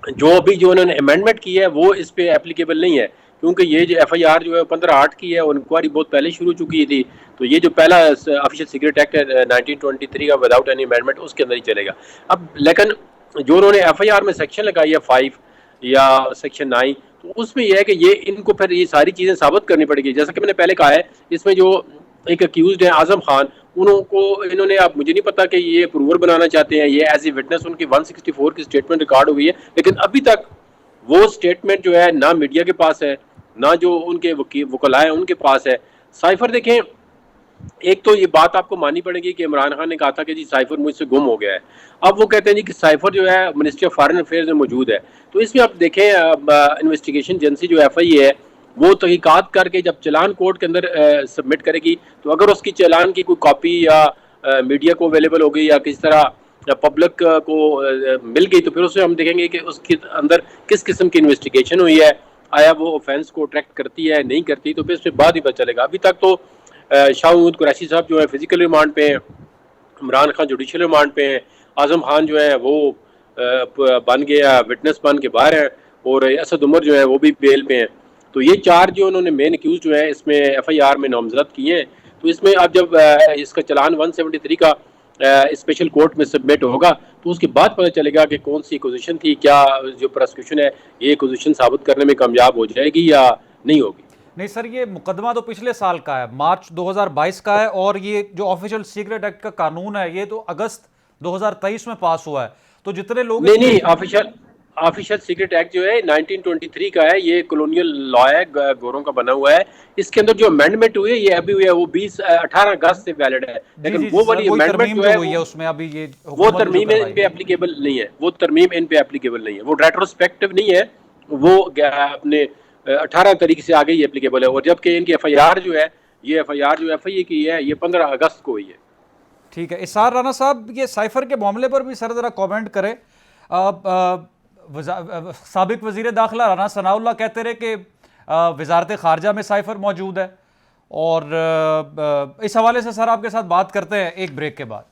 जो उन्होंने अमेंडमेंट की है वो इस पर एप्लीकेबल नहीं है, क्योंकि ये जो एफआईआर जो है 15/8 की है और इंक्वायरी बहुत पहले शुरू चुकी थी। तो ये जो पहला ऑफिशियल सीक्रेट एक्ट है 1923 का विदाउट एनी अमेंडमेंट, उसके अंदर ही चलेगा। अब लेकिन जो उन्होंने एफआईआर में सेक्शन लगाई है 5 या सेक्शन 9, तो उसमें यह है कि ये इनको फिर ये सारी चीज़ें साबित करनी पड़ेगी। जैसा कि मैंने पहले कहा है, इसमें जो एक अक्यूज्ड है आजम खान, उनको इन्होंने, अब मुझे नहीं पता कि ये प्रूवर बनाना चाहते हैं, ये एज ए विटनेस उनकी 164 की स्टेटमेंट रिकॉर्ड हुई है, लेकिन अभी तक वो स्टेटमेंट जो है ना मीडिया के पास है ना जो उनके वकला है उनके पास है। साइफर देखें, एक तो ये बात आपको माननी पड़ेगी कि इमरान खान ने कहा था कि जी साइफर मुझसे गुम हो गया है। अब वो कहते हैं जी कि साइफर जो है मिनिस्ट्री ऑफ फॉरेन अफेयर्स में मौजूद है। तो इसमें आप देखें इन्वेस्टिगेशन एजेंसी जो एफआई है वो तहकीकात करके जब चालान कोर्ट के अंदर सबमिट करेगी, तो अगर उसकी चालान की कोई कॉपी या मीडिया को अवेलेबल होगी या किसी तरह पब्लिक को मिल गई, तो फिर उससे हम देखेंगे कि उसके अंदर किस किस्म की इन्वेस्टिगेशन हुई है, आया वो ऑफेंस को ट्रैक्ट करती है नहीं करती, तो फिर उसके बाद ही पता चलेगा। अभी तक तो शाह महमूद कुरैशी साहब जो है फिजिकल रिमांड पे हैं, इमरान खान जुडिशल रिमांड पे हैं, आजम खान जो है वो बन गया विटनेस बन के बाहर है, और असद उमर जो है वो भी बेल पे हैं। तो ये 4 जो उन्होंने मेन एक्यूज जो है इसमें एफआईआर में नामजद किए हैं। तो इसमें अब जब इसका चालान 173 का स्पेशल कोर्ट में सबमिट होगा तो उसके बाद पता चलेगा कि कौन सी एक्विजिशन थी, क्या जो प्रोसिक्यूशन है ये एक्विजिशन साबित करने में कामयाब हो जाएगी या नहीं होगी। नहीं सर, ये मुकदमा तो पिछले साल का है, मार्च 2022 का है, और ये जो ऑफिशियल सीक्रेट एक्ट का कानून है ये तो अगस्त 2023 में पास हुआ है। तो जितने लोग नहीं ऑफिशियल ऑफिशियल सीक्रेट एक्ट जो है 1923 का है, ये कॉलोनियल लॉ है, गोरों का बना हुआ है। इसके अंदर जो अमेंडमेंट हुई है ये अभी हुई है, वो 18 अगस्त से वैलिड है, जी लेकिन जी वो सर, वाली वही अमेंडमेंट तरमीम जो जो है हुई है वो उसमें अभी ये वो हुकूमत ने जो तरमीम करवाई इन पे है। एप्लीकेबल नहीं है, वो तरमीम इन पे एप्लीकेबल नहीं है, वो रेट्रोस्पेक्टिव नहीं है, वो अपने 18 तारीख से आगे ही एप्लीकेबल है। और जबकि इनकी एफआईआर जो है, ये एफआईआर जो एफआईए की है, ये 15 अगस्त को हुई है। ठीक है, इसार राना साहब, ये साइफर के मामले पर भी सर जरा कमेंट करें। साबिक वजीर दाखिला राना सनाउल्लाह कहते रहे कि वजारत खारजा में साइफर मौजूद है, और इस हवाले से सर आपके साथ बात करते हैं एक ब्रेक के बाद।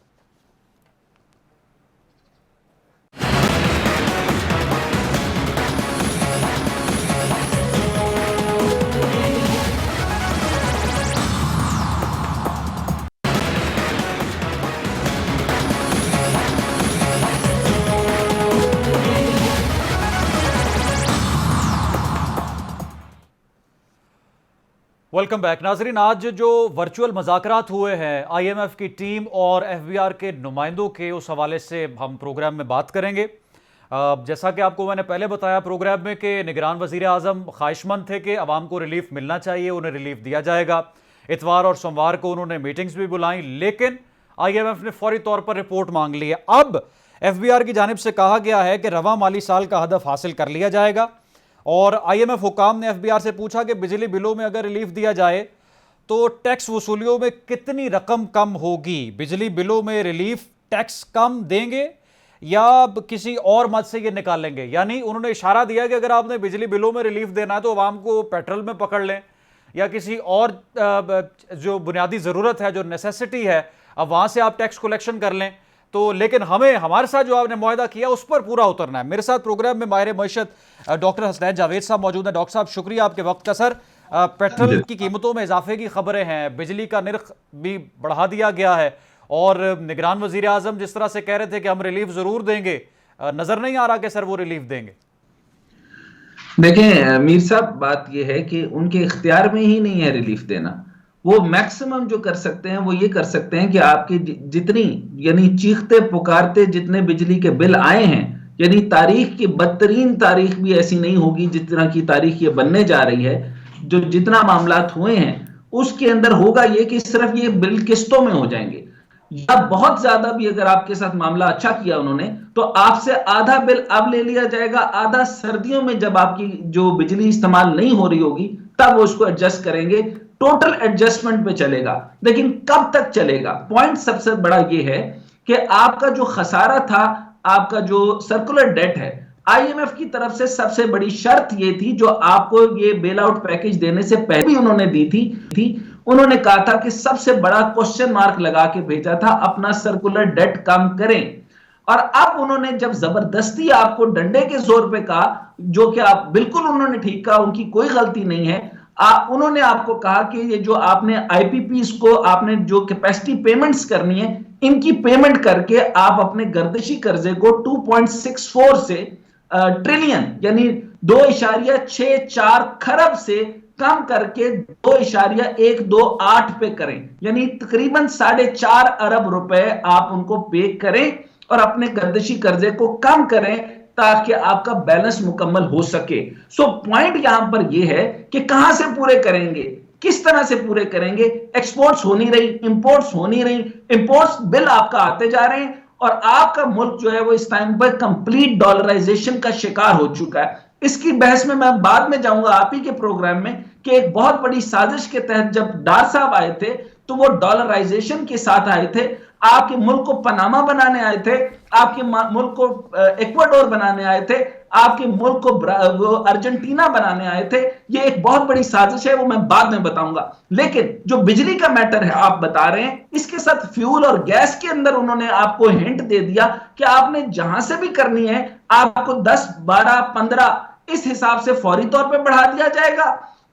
वेलकम बैक नाजरीन। आज जो वर्चुअल मुज़ाकरात हुए हैं IMF की टीम और FBR के नुमाइंदों के, उस हवाले से हम प्रोग्राम में बात करेंगे। जैसा कि आपको मैंने पहले बताया प्रोग्राम में कि निगरान वज़ीर आज़म ख्वाहिशमंद थे कि अवाम को रिलीफ मिलना चाहिए, उन्हें रिलीफ दिया जाएगा। इतवार और सोमवार को उन्होंने मीटिंग्स भी बुलाई, लेकिन IMF ने फौरी तौर पर रिपोर्ट मांग ली है। अब FBR की जानिब से कहा गया है कि रवा माली साल का हदफ हासिल कर लिया जाएगा, और IMF हुकाम ने FBR से पूछा कि बिजली बिलों में अगर रिलीफ दिया जाए तो टैक्स वसूलियों में कितनी रकम कम होगी। बिजली बिलों में रिलीफ टैक्स कम देंगे या किसी और मद से ये निकालेंगे। यानी उन्होंने इशारा दिया कि अगर आपने बिजली बिलों में रिलीफ देना है तो आवाम को पेट्रोल में पकड़ लें, या किसी और जो बुनियादी ज़रूरत है, जो नेसेसिटी है, अब वहाँ से आप टैक्स कलेक्शन कर लें। तो लेकिन हमें हमारे साथ जो आपने मुआहदा किया उस पर पूरा उतरना है। मेरे साथ प्रोग्राम में माहिर मईशत डॉक्टर हसनैन जावेद साहब मौजूद हैं। डॉक्टर साहब, शुक्रिया आपके वक्त का। सर, पेट्रोल की कीमतों में इजाफे की खबरें हैं, बिजली का निर्ख भी बढ़ा दिया गया है, और निगरान वजीर आजम जिस तरह से कह रहे थे कि हम रिलीफ जरूर देंगे, नजर नहीं आ रहा कि सर वो रिलीफ देंगे। देखें मीर साहब, बात यह है कि उनके इख्तियार में ही नहीं है रिलीफ देना। वो मैक्सिमम जो कर सकते हैं वो ये कर सकते हैं कि आपकी जितनी, यानी चीखते पुकारते जितने बिजली के बिल आए हैं, यानी तारीख की बदतरीन तारीख भी ऐसी नहीं होगी जितना की तारीख ये बनने जा रही है, जो जितना मामलात हुए हैं उसके अंदर होगा ये कि सिर्फ ये बिल किस्तों में हो जाएंगे, या बहुत ज्यादा भी अगर आपके साथ मामला अच्छा किया उन्होंने तो आपसे आधा बिल अब ले लिया जाएगा, आधा सर्दियों में जब आपकी जो बिजली इस्तेमाल नहीं हो रही होगी तब वो उसको एडजस्ट करेंगे। टोटल एडजस्टमेंट पे चलेगा, लेकिन कब तक चलेगा? पॉइंट सबसे बड़ा ये है कि आपका जो खसारा था, आपका जो सर्कुलर डेट है, IMF की तरफ से सबसे बड़ी शर्त ये थी, जो आपको ये बेल आउट पैकेज देने से पहले भी उन्होंने दी थी, उन्होंने कहा था कि सबसे बड़ा क्वेश्चन मार्क लगा के भेजा था, अपना सर्कुलर डेट कम करें। और अब उन्होंने जब जबरदस्ती आपको डंडे के जोर पे कहा, जो कि आप बिल्कुल उन्होंने ठीक कहा, उनकी कोई गलती नहीं है, उन्होंने आपको कहा कि ये जो आपने IPPs को आपने जो कैपेसिटी पेमेंट्स करनी है, इनकी पेमेंट करके आप अपने गर्दिशी कर्जे को 2.64 से ट्रिलियन यानी 2.64 खरब से कम करके 2.128 पे करें, यानी तकरीबन 4.5 अरब रुपए आप उनको पे करें और अपने गर्दिशी कर्जे को कम करें ताकि आपका बैलेंस मुकम्मल हो सके। सो पॉइंट यहां पर यह है कि कहां से पूरे करेंगे, किस तरह से पूरे करेंगे। एक्सपोर्ट्स हो नहीं रही, इंपोर्ट्स हो नहीं रही, इंपोर्ट्स बिल आपका आते जा रहे हैं, और आपका मुल्क जो है वो इस टाइम पर कंप्लीट डॉलराइजेशन का शिकार हो चुका है। इसकी बहस में मैं बाद में जाऊंगा आप ही के प्रोग्राम में, कि एक बहुत बड़ी साजिश के तहत जब डार साहब आए थे तो वो डॉलराइजेशन के साथ आए थे, आपके मुल्क को पनामा बनाने आए थे, आपके मुल्क को इक्वाडोर बनाने आए थे, आपके मुल्क को अर्जेंटीना बनाने आए थे। ये एक बहुत बड़ी साजिश है, वो मैं बाद में बताऊंगा। लेकिन जो बिजली का मैटर है आप बता रहे हैं, इसके साथ फ्यूल और गैस के अंदर उन्होंने आपको हिंट दे दिया कि आपने जहां से भी करनी है आपको 10, 12, 15 इस हिसाब से फौरी तौर पे बढ़ा दिया जाएगा,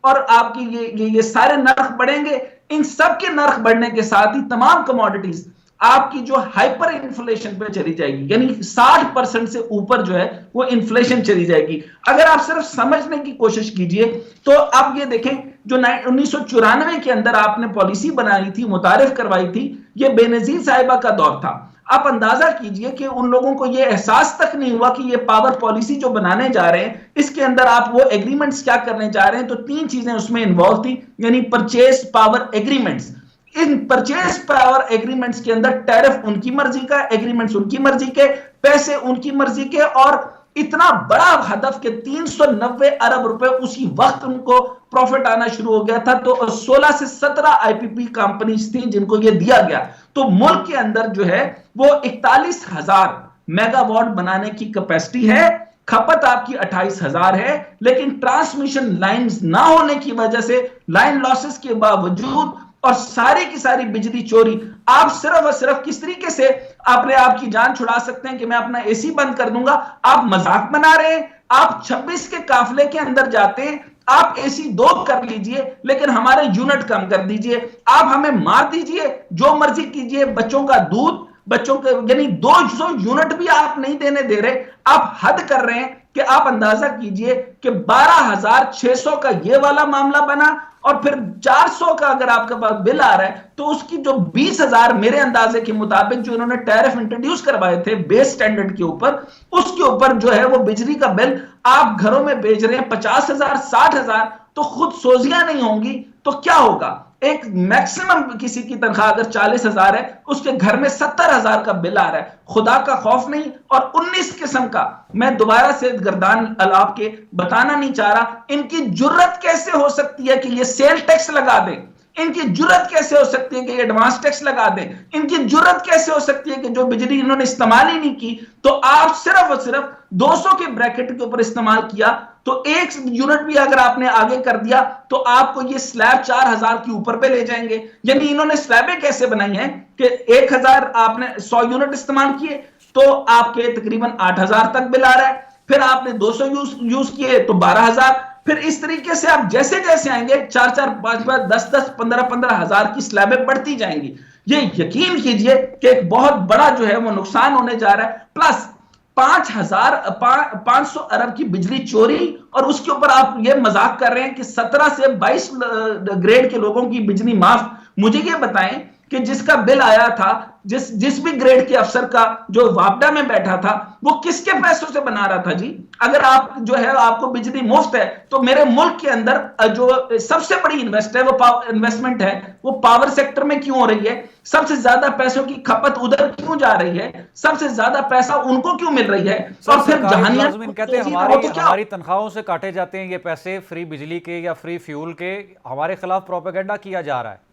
और आपकी ये सारे नर्ख बढ़ेंगे। इन सब के नर्ख बढ़ने के साथ ही तमाम कमोडिटीज आपकी जो हाइपर इन्फ्लेशन पे चली जाएगी, यानी 60% से ऊपर जो है वो इन्फ्लेशन चली जाएगी। अगर आप सिर्फ समझने की कोशिश कीजिए तो आप ये देखें, जो 1994 के अंदर आपने पॉलिसी बनाई थी, मुतारिफ करवाई थी, ये बेनजीर साहिबा का दौर था। आप अंदाजा कीजिए कि उन लोगों को यह एहसास तक नहीं हुआ कि ये पावर पॉलिसी जो बनाने जा रहे हैं इसके अंदर आप वो एग्रीमेंट्स क्या करने जा रहे हैं। तो 3 चीजें उसमें इन्वॉल्व थी, यानी purchase power agreements. In purchase power agreements के अंदर टैरिफ उनकी मर्जी का, एग्रीमेंट्स उनकी मर्जी के, पैसे उनकी मर्जी के, और इतना बड़ा हदफ के 390 अरब रुपए उसी वक्त उनको प्रॉफिट आना शुरू हो गया था। तो 16 से 17 आईपीपी कंपनीज थी जिनको ये दिया गया। तो मुल्क के अंदर जो है वो 41,000 मेगावाट बनाने की कैपेसिटी है, खपत आपकी 28,000 है, लेकिन ट्रांसमिशन लाइंस ना होने की वजह से, लाइन लॉसेस के बावजूद और सारी की सारी बिजली चोरी, आप सिर्फ और सिर्फ किस तरीके से अपने आप की जान छुड़ा सकते हैं कि मैं अपना एसी बंद कर दूंगा। आप मजाक बना रहे हैं। आप 26 के काफले के अंदर जाते हैं, आप एसी 2 कर लीजिए लेकिन हमारे यूनिट कम कर दीजिए, आप हमें मार दीजिए, जो मर्जी कीजिए, बच्चों का दूध, बच्चों के यानी 200 यूनिट भी आप नहीं देने दे रहे। आप हद कर रहे हैं कि आप अंदाजा कीजिए कि 12,600 का ये वाला मामला बना, और फिर 400 का अगर आपके पास बिल आ रहा है तो उसकी जो 20,000 मेरे अंदाजे के मुताबिक जो इन्होंने टैरिफ इंट्रोड्यूस करवाए थे बेस स्टैंडर्ड के ऊपर, उसके ऊपर जो है वो बिजली का बिल आप घरों में बेच रहे हैं 50,000 60,000, तो खुद सोजियां नहीं होंगी तो क्या होगा। एक मैक्सिमम किसी की तनख्वाह अगर 40,000 है, उसके घर में 70,000 का बिल आ रहा है। खुदा का खौफ नहीं, और 19 किस्म का, मैं दोबारा से गर्दान अलाप के बताना नहीं चाह रहा, इनकी जुर्रत कैसे हो सकती है कि ये सेल टैक्स लगा दें, इनकी जुर्रत कैसे हो सकती है कि एडवांस टैक्स लगा दें, इनकी जुर्रत कैसे हो सकती है कि जो बिजली इन्होंने इस्तेमाल ही नहीं की, तो आप सिर्फ और सिर्फ 200 के ब्रैकेट के ऊपर इस्तेमाल किया, तो 1 यूनिट भी अगर आपने आगे कर दिया तो आपको ये स्लैब 4,000 के ऊपर पे ले जाएंगे। यानी इन्होंने स्लैबें कैसे बनाई हैं कि 1,000 आपने 100 यूनिट इस्तेमाल किए तो आपके तकरीबन 8,000 तक बिल आ रहा है, फिर आपने 200 यूज किए तो 12,000, फिर इस तरीके से आप जैसे जैसे आएंगे 4-4, 5-5, 10-10, 15-15,000 की स्लैबें बढ़ती जाएंगी। ये यकीन कीजिए कि एक बहुत बड़ा जो है वो नुकसान होने जा रहा है। प्लस 500 अरब की बिजली चोरी, और उसके ऊपर आप ये मजाक कर रहे हैं कि 17 से 22 ग्रेड के लोगों की बिजली माफ। मुझे ये बताएं कि जिसका बिल आया था, जिस भी ग्रेड के अफसर का जो वापडा में बैठा था, वो किसके पैसों से बना रहा था जी। अगर आप जो है आपको बिजली मुफ्त है तो मेरे मुल्क के अंदर जो सबसे बड़ी इन्वेस्टमेंट है वो पावर सेक्टर में क्यों हो रही है, सबसे ज्यादा पैसों की खपत उधर क्यों जा रही है, सबसे ज्यादा पैसा उनको क्यों मिल रही है। और फिर मुलाजिम कहते हैं हमारी तनख्वाहों से काटे जाते हैं ये पैसे, फ्री बिजली के या फ्री फ्यूल के, हमारे खिलाफ प्रोपेगेंडा किया जा रहा है।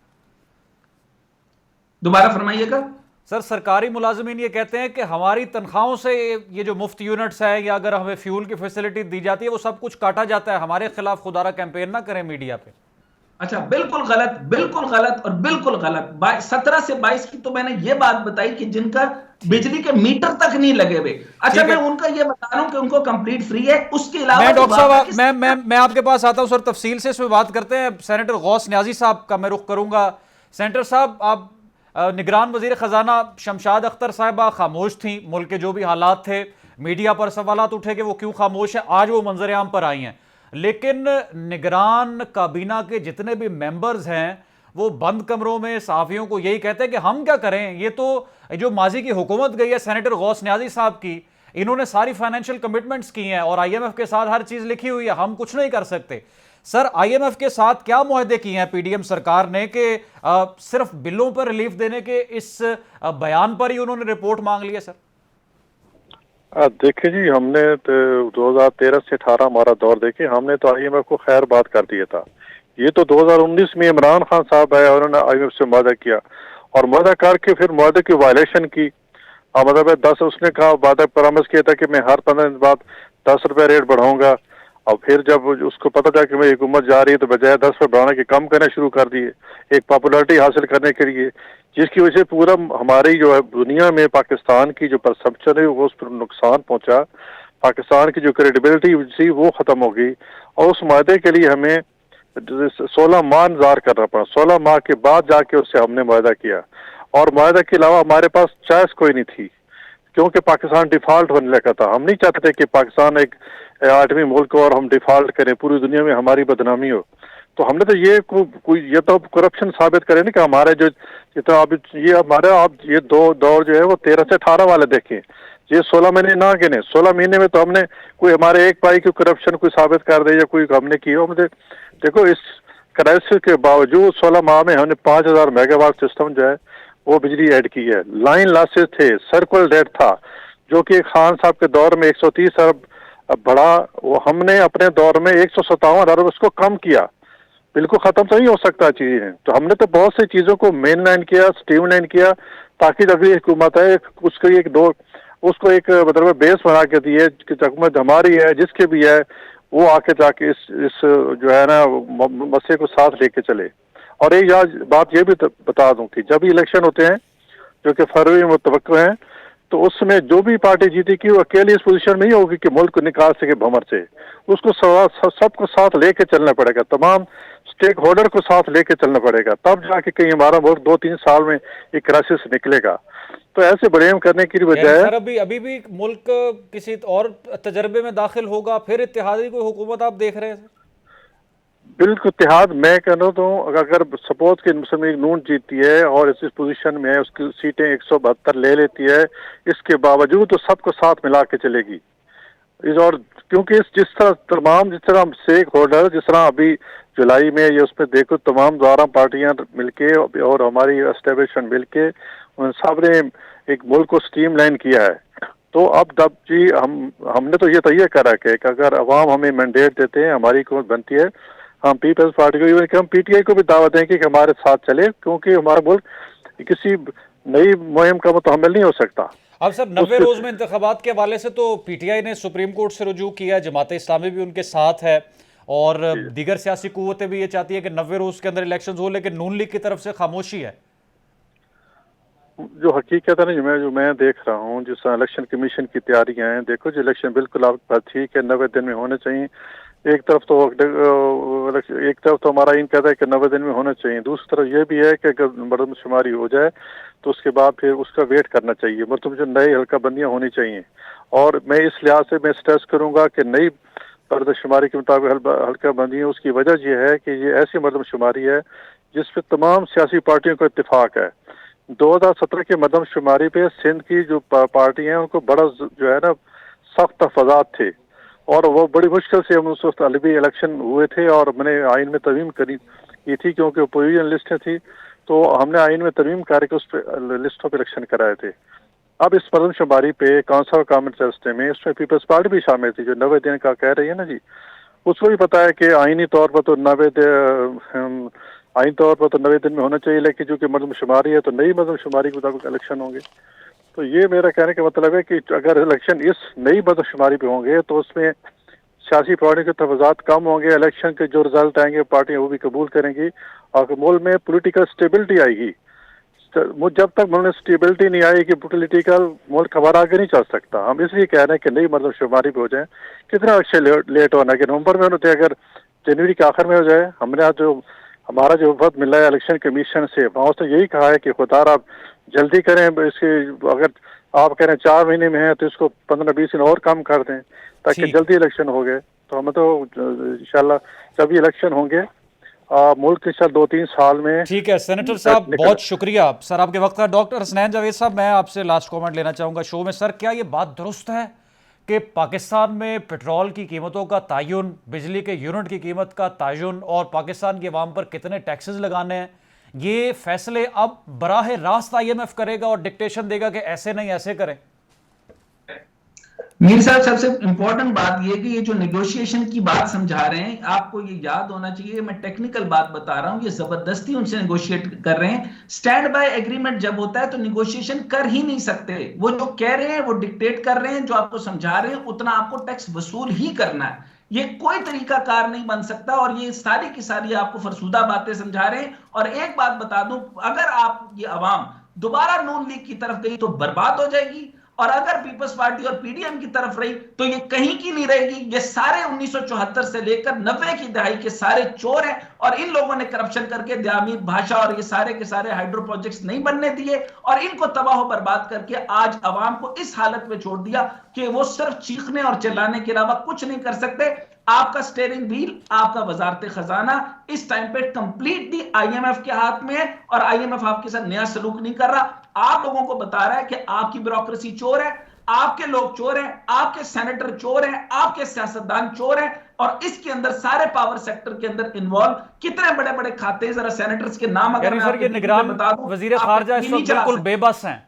दोबारा फरमाइएगा सर। सरकारी मुलाजिमीन ये कहते हैं कि हमारी तनख्वाहों से ये जो मुफ्त यूनिट्स है या अगर हमें फ्यूल की फैसिलिटी दी जाती है वो सब कुछ काटा जाता है, हमारे खिलाफ खुदारा कैंपेन ना करें मीडिया पे। अच्छा, बिल्कुल गलत, बिल्कुल गलत और बिल्कुल गलत। 17 से 22 की तो मैंने ये बात बताई कि जिनका बिजली के मीटर तक नहीं लगे हुए। अच्छा, मैं उनका ये बता रहा हूं कि उनको कंप्लीट फ्री है। उसके अलावा मैं डॉक्टर साहब मैं आपके पास आता हूं सर, तफसील से इसमें बात करते हैं। सेनेटर गौस न्याजी साहब का मैं रुख करूंगा। सेनेटर साहब, आप निगरान वजीर खजाना शमशाद अख्तर साहिबा खामोश थी, मुल्क के जो भी हालात थे मीडिया पर सवालात उठे कि वो क्यों खामोश है, आज वो मंजर आम पर आई हैं। लेकिन निगरान काबीना के जितने भी मेंबर्स हैं वो बंद कमरों में सहाफ़ियों को यही कहते हैं कि हम क्या करें, ये तो जो माजी की हुकूमत गई है सेनेटर गौस न्याजी साहब की, इन्होंने सारी फाइनेंशियल कमिटमेंट्स की हैं और IMF के साथ हर चीज़ लिखी हुई है, हम कुछ नहीं कर सकते। सर, IMF के साथ क्या मुआहदे किए हैं PDM सरकार ने कि सिर्फ बिलों पर रिलीफ देने के इस बयान पर ही उन्होंने रिपोर्ट मांग ली है सर? देखिए जी, हमने तो 2013 से 18 हमारा दौर देखिए, हमने तो IMF को खैर बात कर दिया था। ये तो 2019 में इमरान खान साहब आए, उन्होंने IMF से मुआहदा किया और मुआहदा करके फिर मुआहदे की वायलेशन की। मतलब 10 उसने कहा, वादा प्रॉमिस किया था कि मैं हर 15 दिन बाद 10 रुपए रेट बढ़ाऊंगा, और फिर जब उसको पता था कि मेरी हुकूमत जा रही है तो बजाय 10 रुपए बढ़ाने के कम करना शुरू कर दिए, एक पॉपुलैरिटी हासिल करने के लिए, जिसकी वजह से पूरा हमारी जो है दुनिया में पाकिस्तान की जो परसेप्शन है वो उस पर नुकसान पहुंचा। पाकिस्तान की जो क्रेडिबिलिटी थी वो खत्म हो गई, और उस मुआहदे के लिए हमें 16 माह इंतजार करना पड़ा। 16 माह के बाद जाके उससे हमने मुआहदा किया, और मुआहदा के अलावा हमारे पास चॉइस कोई नहीं थी, क्योंकि पाकिस्तान डिफॉल्ट होने लगा था। हम नहीं चाहते थे कि पाकिस्तान एक 8वीं मुल्क हो और हम डिफॉल्ट करें, पूरी दुनिया में हमारी बदनामी हो। तो हमने तो ये तो करप्शन साबित करे ना कि हमारे जो जितना अब ये हमारे आप ये दौर जो है वो 13 से 18 वाले देखें, ये 16 महीने ना गिने, 16 महीने में तो हमने कोई हमारे एक पाई की करप्शन कोई साबित कर दे या कोई हमने की हो। हमने देखो इस क्राइसिस के बावजूद 16 माह में हमने 5000 मेगावाट सिस्टम जो है वो बिजली ऐड की है। लाइन लॉसेस थे, सर्कुलर डेट था जो कि खान साहब के दौर में 130 अरब बढ़ा, वो हमने अपने दौर में 157 अरब उसको कम किया। बिल्कुल खत्म तो नहीं हो सकता चीजें, तो हमने तो बहुत सी चीजों को मेन लाइन किया, स्ट्रीम लाइन किया, ताकि अगली हुकूमत है उसको एक मतलब बेस बना के दिए कि हुकूमत हमारी है जिसके भी है वो आके जाके इस जो है ना मसले को साथ लेके चले। और एक बात ये भी बता दूं कि जब इलेक्शन होते हैं जो कि फरवरी में मुतवक्को हैं, तो उसमें जो भी पार्टी जीतेगी वो अकेली इस पोजीशन में ही होगी कि मुल्क को निकाल सके भंवर से। उसको सबको साथ लेके चलना पड़ेगा, तमाम स्टेक होल्डर को साथ लेके चलना पड़ेगा, तब जाके कहीं हमारा मुल्क 2-3 साल में एक क्राइसिस निकलेगा। तो ऐसे ब्लेम करने की बजाय सर अभी भी मुल्क किसी और तजर्बे में दाखिल होगा, फिर इत्तेहादी कोई हुकूमत आप देख रहे हैं सर? बिल्कुल इत्तेहाद मैं कहना तो अगर सपोज कि मुस्लिम लीग नून जीतती है और इस पोजीशन में है, उसकी सीटें 172 ले लेती है, इसके बावजूद तो सबको साथ मिला के चलेगी और क्योंकि जिस तरह स्टेक होल्डर जिस तरह अभी जुलाई में ये उसमें देखो तमाम 12 पार्टियां मिलके और हमारी एस्टेब्लिशमेंट मिलके उन सब ने एक मुल्क को स्ट्रीम लाइन किया है। तो अब जब जी हमने तो ये तय करा कि अगर अवाम हमें मैंडेट देते हैं, हमारी हुकूमत बनती है, हम पीपल्स पार्टी को इवन कि हम पीटीआई को भी दावत दें कि हमारे साथ चले, क्योंकि हमारा मुल्क किसी नई मुहिम का मुतहम्मिल नहीं हो सकता। अब सर 90 रोज में इंतखाबात के हवाले से तो पीटीआई ने सुप्रीम कोर्ट से रुजू किया, जमात इस्लामी भी उनके साथ है और दीगर सियासी कुव्वतें भी ये चाहती है कि 90 रोज के अंदर इलेक्शन हो, लेकिन नून लीग की तरफ से खामोशी है। जो हकीकत है ना जो मैं देख रहा हूँ, जिस इलेक्शन कमीशन की तैयारियां हैं, देखो जो इलेक्शन बिल्कुल आपके पास ठीक है 90 दिन में होने चाहिए। एक तरफ तो हमारा इन कहता है कि 90 दिन में होना चाहिए, दूसरी तरफ ये भी है कि अगर मरदमशुमारी हो जाए तो उसके बाद फिर उसका वेट करना चाहिए, मतलब जो नई हल्का बंदियाँ होनी चाहिए। और मैं इस लिहाज से मैं स्ट्रेस करूंगा कि नई मरदमशुमारी के मुताबिक हल्का बंदी है, उसकी वजह यह है कि ये ऐसी मरदमशुमारी है जिस पे तमाम सियासी पार्टियों का इत्तेफाक है। 2017 की मरदमशुमारी पे सिंध की जो पार्टी हैं उनको बड़ा जो है ना सख्त तहफ़्फ़ुज़ात थे और वो बड़ी मुश्किल से हम उस वक्त अलवी इलेक्शन हुए थे और मैंने आइन में तरमीम की थी, क्योंकि अपोजिशन लिस्टें थी तो हमने आइन में तरमीम करके उस पर लिस्टों पर इलेक्शन कराए थे। अब इस मरदमशुमारी पे काउंसिल ऑफ कॉमन इंटरेस्ट में इसमें पीपल्स पार्टी भी शामिल थी जो 90 दिन का कह रही है ना जी, उसको भी पता है कि आइनी तौर पर तो 90 दिन में होना चाहिए, लेकिन जो कि मरदमशुमारी है तो नई मरदमशुमारी के मुताबिक इलेक्शन होंगे। तो ये मेरा कहने का मतलब है कि अगर इलेक्शन इस नई मरदमशुमारी पे होंगे तो उसमें सियासी पार्टी के तफाज़ात कम होंगे, इलेक्शन के जो रिजल्ट आएंगे पार्टियां वो भी कबूल करेंगी और मुल्क में पॉलिटिकल स्टेबिलिटी आएगी। जब तक मुल्क में स्टेबिलिटी नहीं आएगी पॉलिटिकल मुल्क हमारा आगे नहीं चल सकता। हम इसलिए कह रहे हैं कि नई मरदमशुमारी पे हो जाए, कितना अच्छे लेट होना कि नवंबर में होते अगर जनवरी के आखिर में हो जाए। हमने आज जो हमारा जो वक्त मिला है इलेक्शन कमीशन से, वहाँ उसने यही कहा है कि खुदार आप जल्दी करें, इसके अगर आप कह रहे हैं 4 महीने में है तो इसको 15-20 दिन और कम कर दें ताकि जल्दी इलेक्शन हो गए। तो हमें तो इंशाल्लाह जब भी इलेक्शन होंगे मुल्क के 2-3 साल में। ठीक है सेनेटर साहब, बहुत शुक्रिया सर आपके वक्त का। डॉक्टर हसनैन जावेद साहब, मैं आपसे लास्ट कमेंट लेना चाहूँगा शो में। सर क्या ये बात दुरुस्त है कि पाकिस्तान में पेट्रोल की कीमतों का तयन, बिजली के यूनिट की कीमत का तयन और पाकिस्तान के अवाम पर कितने टैक्सेस लगाने हैं, ये फैसले अब बराह रास्त IMF करेगा और डिक्टेशन देगा कि ऐसे नहीं ऐसे करें? मीर साहब, सबसे इंपॉर्टेंट बात यह कि ये जो नेगोशिएशन की बात समझा रहे हैं, आपको ये याद होना चाहिए, मैं टेक्निकल बात बता रहा हूं, ये जबरदस्ती उनसे नेगोशिएट कर रहे हैं। स्टैंड बाय एग्रीमेंट जब होता है तो नेगोशिएशन कर ही नहीं सकते। वो जो कह रहे हैं वो डिक्टेट कर रहे हैं, जो आपको समझा रहे हैं उतना आपको टैक्स वसूल ही करना है। ये कोई तरीका कार नहीं बन सकता और ये सारी की सारी आपको फरसूदा बातें समझा रहे हैं। और एक बात बता दूं, अगर आप ये अवाम दोबारा नून लीग की तरफ गई तो बर्बाद हो जाएगी, और अगर पीपल्स पार्टी और पीडीएम की तरफ रही तो ये कहीं की नहीं रहेगी। ये सारे 1974 से लेकर 90 की दहाई के सारे चोर हैं और इन लोगों ने करप्शन करके दयामीर भाषा और ये सारे के सारे हाइड्रो प्रोजेक्ट्स नहीं बनने दिए और इनको तबाह बर्बाद करके आज अवाम को इस हालत में छोड़ दिया कि वो सिर्फ चीखने और चिल्लाने के अलावा कुछ नहीं कर सकते। आपका स्टेयरिंग व्हील, आपका वजारत खजाना इस टाइम पे कंप्लीटली आईएमएफ के हाथ में है और आईएमएफ आपके साथ नया सलूक नहीं कर रहा। आप लोगों को बता रहा है कि आपकी ब्यूरोक्रेसी चोर है, आपके लोग चोर हैं, आपके सेनेटर चोर हैं, आपके सियासतदान चोर हैं, और इसके अंदर सारे पावर सेक्टर के अंदर इन्वॉल्व कितने बड़े बड़े खाते हैं, जरा सेनेटर्स के नाम अगर यानी मैं सर आपको ये निगरान बता दूं, वजीर आप खारजा इस नहीं वक्त चला बिल्कुल सकते। बेबस हैं।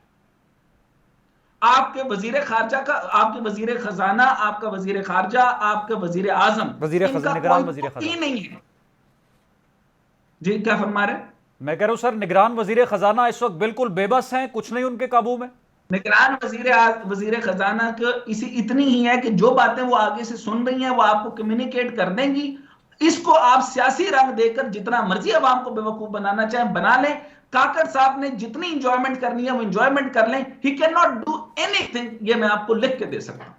आपके वजीर खारजा का, आपके वजीर खजाना, आपका वजीर खारजा, आपका वजीर आजम, वजीर खजाना, इनका निगरान कोई वजीर तुक ही खजाना। नहीं है। जी क्या फरमा रहे हैं? मैं कह रहा हूं सर निगरान वजीर खजाना इस वक्त बिल्कुल बेबस हैं, कुछ नहीं उनके काबू में। निगरान वजीर खजाना का इसी इतनी ही है कि जो बातें वो आगे से सुन रही हैं वो आपको कम्युनिकेट कर देंगी। इसको आप सियासी रंग देकर जितना मर्जी अवाम को बेवकूफ बनाना चाहें बना लें। काकड़ साहब ने जितनी इंजॉयमेंट करनी है वो इंजॉयमेंट कर लें। He can not do anything, ये मैं आपको लिख के दे सकता हूं।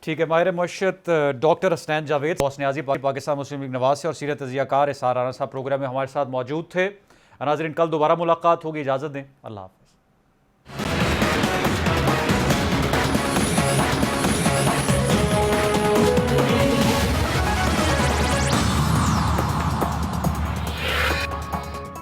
ठीक है, माहिर मुअश्शत डॉक्टर हसनैन जावेद बॉस न्याजी पाकिस्तान मुस्लिम लीग नवाज से और सीरत तजियाकार इसार राना साहब प्रोग्राम में हमारे साथ मौजूद थे। नाज़रीन कल दोबारा मुलाकात होगी, इजाज़त दें, अल्लाह हाफ़िज़।